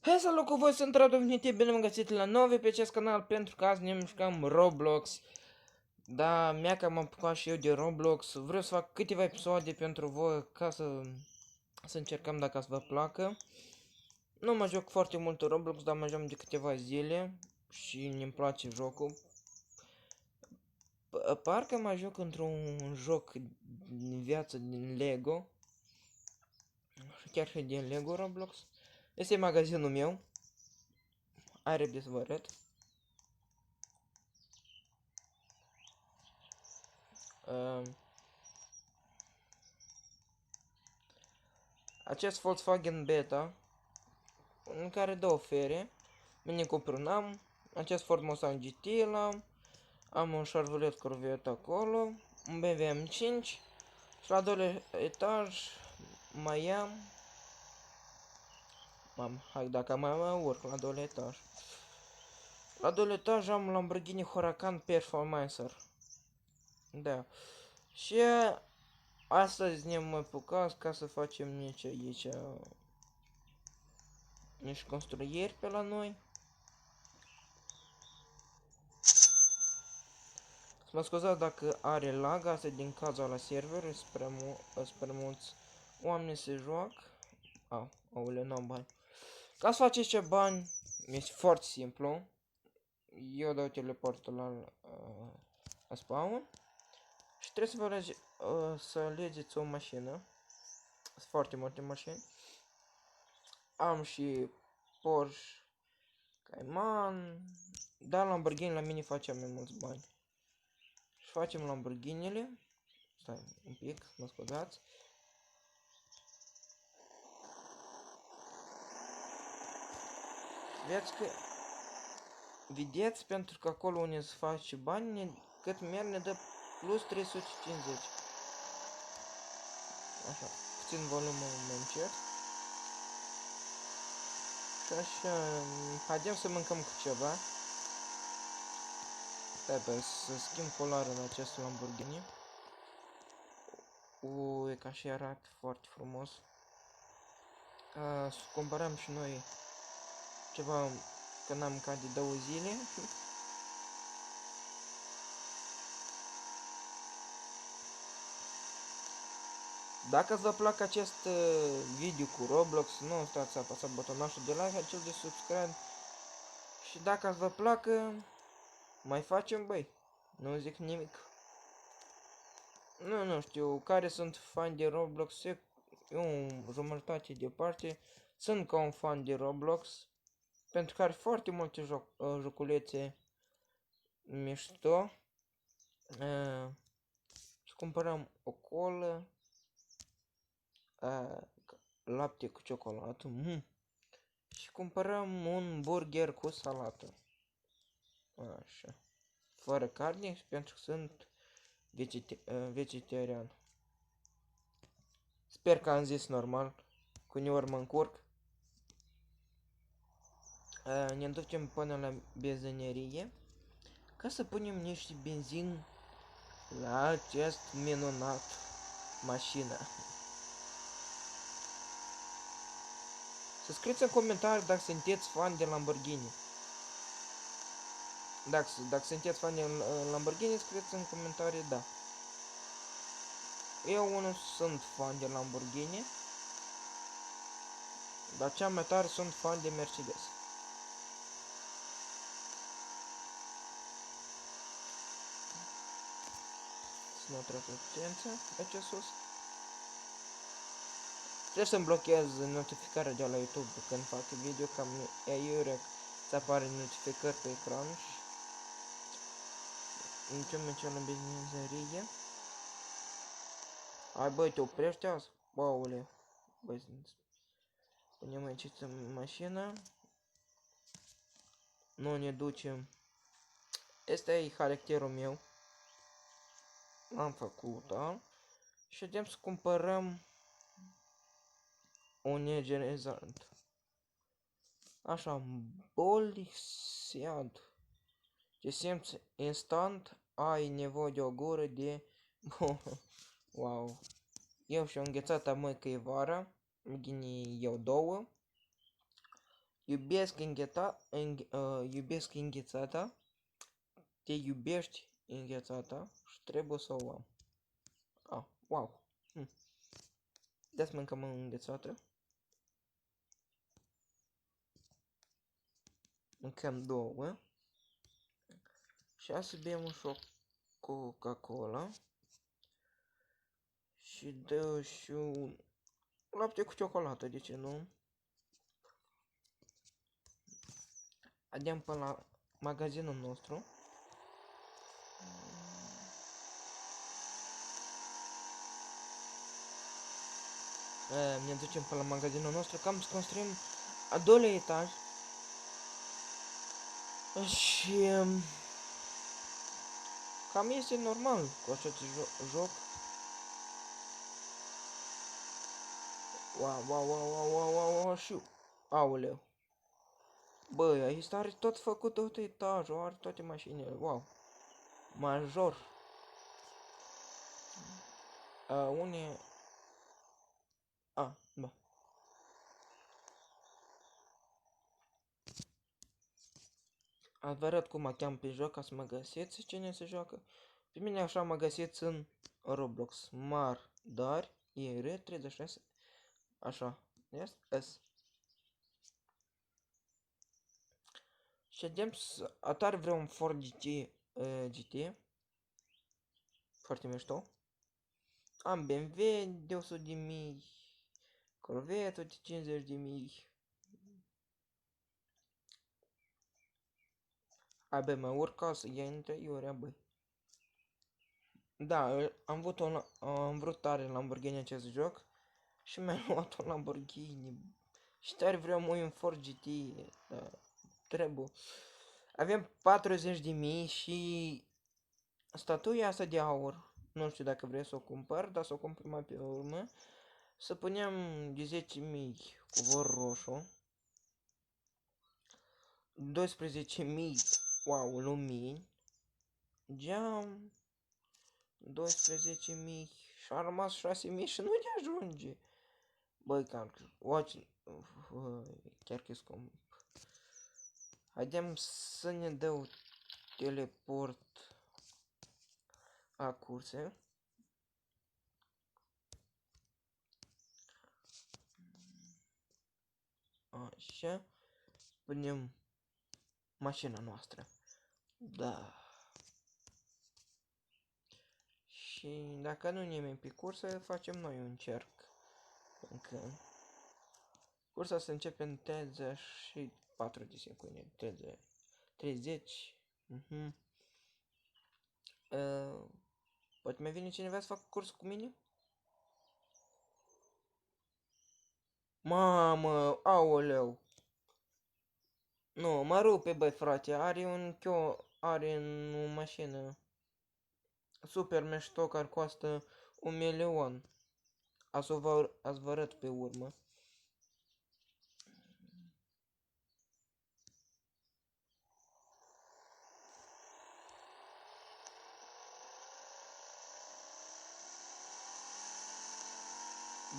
Hai, salut cu voi, sunt Radu Vnite, bine m-am găsit la nou pe acest canal pentru că azi ne mișcăm Roblox. Da, mi-a cam apucat și eu de Roblox, vreau să fac câteva episoade pentru voi ca să încercăm dacă să vă placă. Nu mă joc foarte mult Roblox, dar mă joc de câteva zile și mi-mi place jocul. Parcă mă joc într-un joc din viață din Lego. Chiar și din Lego Roblox. Este magazinul meu. Ai răbdare să vă arăt. Acest Volkswagen Beta, în care două fere, Mini Cooper n-am, acest Ford Mustang GT am un Chevrolet Corvette acolo, un BMW M5 și la doilea etaj mai am, hai dacă mai urc la doilea etaj. La doilea etaj am un Lamborghini Huracan Performancer. Da. Și astăzi ne-am apucat ca să facem nici aici niște construieri pe la noi. Mă scuzați dacă are lag, asta din cauza la server, spre mulți oameni se joacă. Aoleu, n-am bani. Ca să faceți ce bani, este foarte simplu. Eu dau teleportul la spawn. Și trebuie să alegeți o mașină. Sunt foarte multe mașini. Am și Porsche Cayman. Dar Lamborghini la mine face mai mulți bani. Și facem Lamborghini-le. Stai un pic, mă scuzați. Vedeți, pentru că acolo unde se face bani, cât merg ne dă plus 350. Așa, puțin volumul mai încet. Și așa, haidem să mâncăm cu ceva. Trebuie să schimb culoarea în acest Lamborghini. E ca și arată foarte frumos. Să cumpărăm și noi ceva, că n-am mâncat de 2 zile. Dacă vă plac acest video cu Roblox, nu uitați să apăsați butonul de like, acel de subscribe. Și dacă vă placă, mai facem, băi. Nu zic nimic. Nu știu, care sunt fani de Roblox, eu jumătate de parte sunt ca un fan de Roblox. Pentru că are foarte multe joculețe mișto. Să cumpărăm o colă. Lapte cu ciocolată. Și cumpărăm un burger cu salată. Așa. Fără carne, pentru că sunt vegetarian. Sper că am zis normal. Cu uneori mă încurc. Ne ducem până la benzinerie ca să punem niște benzin la acest minunat mașină. Să scrieți în comentarii dacă sunteți fan de Lamborghini. Dacă sunteți fan de Lamborghini, scrieți în comentarii da. Eu unul sunt fan de Lamborghini, dar cea mai tare sunt fan de Mercedes. Să nu trec atenția aici sus. Trebuie să-mi blochez notificarea de la YouTube când fac video, cam aiurea să apare notificări pe ecran și nici în benzinărie. Hai băi, te oprești azi? Baule. Băi, punem aici în mașină. Nu ne ducem. Este e caracterul meu. L-am făcut, da? Și vedem să cumpărăm un energizant. Așa, Bolisiad. Te simți instant, ai nevoie de o gură de... Wow. Eu și-o înghețat amâi că e vara. Ghini eu două. Iubesc iubesc înghețata. Te iubești înghețata și trebuie să o am. Ah, wow. Ia să mâncăm înghețată. Mâncăm două. Și hai să bem și o Coca-Cola. Și dă și un lapte cu ciocolată, de ce nu? Adem până la magazinul nostru. Ne ducem până la magazinul nostru, cam să construim a doilea etaj. Și cam este normal cu acest joc. Wow, și aoleu. Băi, aici are tot făcut tot etajul, are toate mașinile, wow. Major. Unde... Da. Ați vă arăt cum mă cheam pe joc ca să mă găsiți cine se joacă. Pe mine așa mă găsiți în Roblox. Dar e R36. Așa. Yes? S. Și vedem să atare vreun Ford GT. Foarte mișto. Am BMW de 100.000. Corvette de 50.000. Abia mă urc ca să ia interior, băi. Da, am vrut tare Lamborghini acest joc. Și mi-am luat un Lamborghini. Și tare vreau un Ford GT. Da, trebuie. Avem 40.000 și statuia asta de aur. Nu știu dacă vrei să o cumpăr, dar să o cumpăr mai pe urmă. Să punem de 10.000 cu vor roșu. 12.000, wow, lumini. Geam. 12.000 și a rămas 6.000 și nu ne ajunge. Băi, chiar că scump. Haidem să ne dau teleport a curse. Așa. Punem mașina noastră. Da. Și dacă nu nimeni pe cursă, facem noi un cerc. Încă. Cursa se începe în 34 de secunde. 30. Poate mai vine cineva să facă curs cu mine? Mamă, aoleu. Nu, mă rupe, băi, frate. Are o mașină super mișto care costă 1.000.000. Ați vă arăt pe urmă.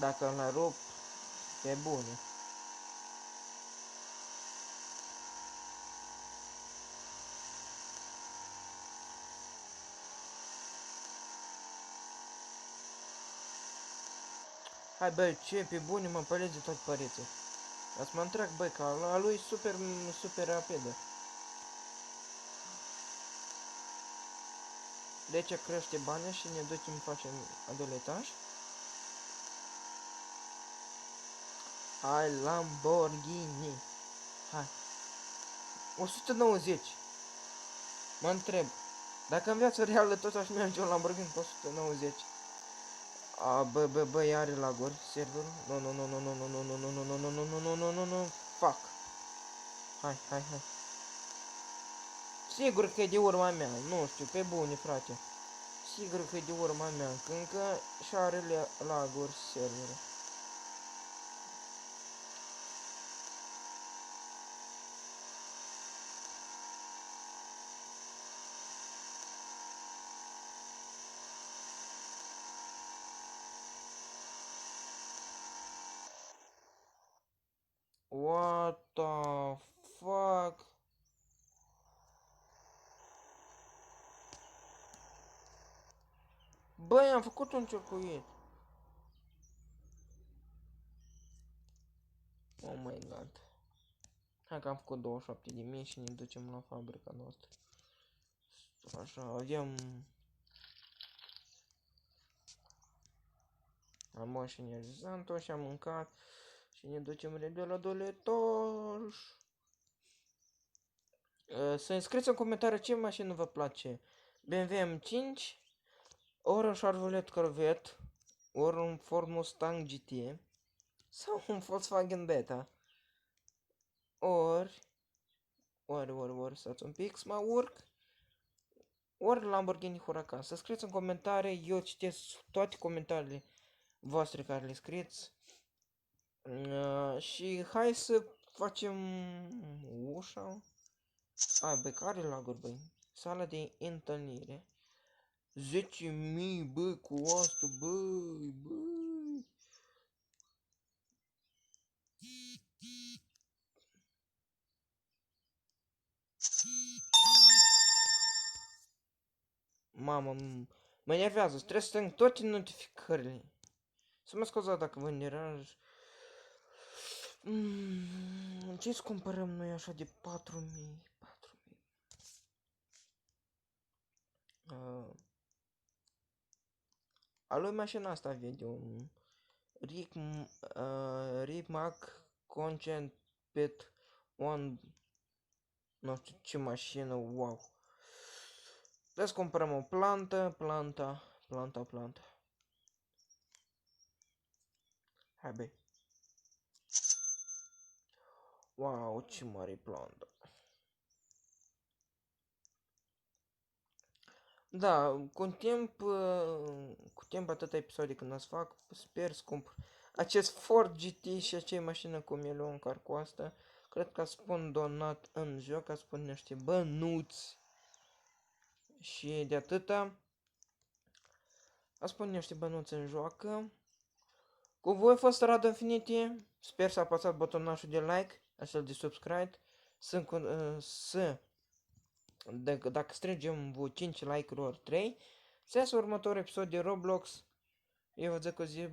Dacă l rup, pe bune. Hai, băi, ce pe bune mă pălesc de toate păreții. Dar să mă întrag, băi, că a lui super rapidă. Deci crește banii și ne ducem, facem a doilea etaj. Hai, Lamborghini. Hai. 190. Mă întreb. Dacă în viața reală tot aș merge un Lamborghini cu 190. Bă, are laguri serverul. Nu. Fuck. Hai. Sigur că e de urma mea. Nu știu, pe bune, frate. Sigur că e de urma mea. Că încă și are laguri serverul. What the fuck? Băi, am făcut un circuit. Oh my god. Hai că am făcut 27.000 și ne ducem la fabrica noastră. Așa, avem... Am luat și energizantul și am mâncat. Și ne ducem repede la doletoș. Să scrieți în comentarii ce mașină vă place. BMW M5, ori un Chevrolet Corvette, ori un Ford Mustang GT, sau un Volkswagen Beta, ori, stați un pic să mă urc, ori Lamborghini Huracan. Să scrieți în comentarii, eu citesc toate comentariile voastre care le scrieți. Și hai să facem ușa. Băi, care laguri, băi? Sala de întâlnire. 10.000, băi, cu asta, băi. Mamă, mă enervează, trebuie să strâng toate notificările. Să mă scuzați dacă vă deranj. Ce să cumpărăm noi așa de 4.000? A lui mașina asta vede un Rimac Content Pet One. Nu știu ce mașină, wow. Trebuie să cumpărăm o planta. Hai băi. Wow, ce mare plantă. Da, cu timp atâta episoade când o să fac, sper să cumpăr acest Ford GT și acea mașină cu milion car cu asta. Cred că spun donat în joc, ca spun niște bănuți. Și de atâta. A spun niște bănuți în joacă. Cu voi a fost Radu Infinity. Sper să apăsați butonașul de like, acel de subscribe. Dacă strângem vreo 5 like-uri ori 3, să iasă următorul episod de Roblox. Eu vă zic o zi bună.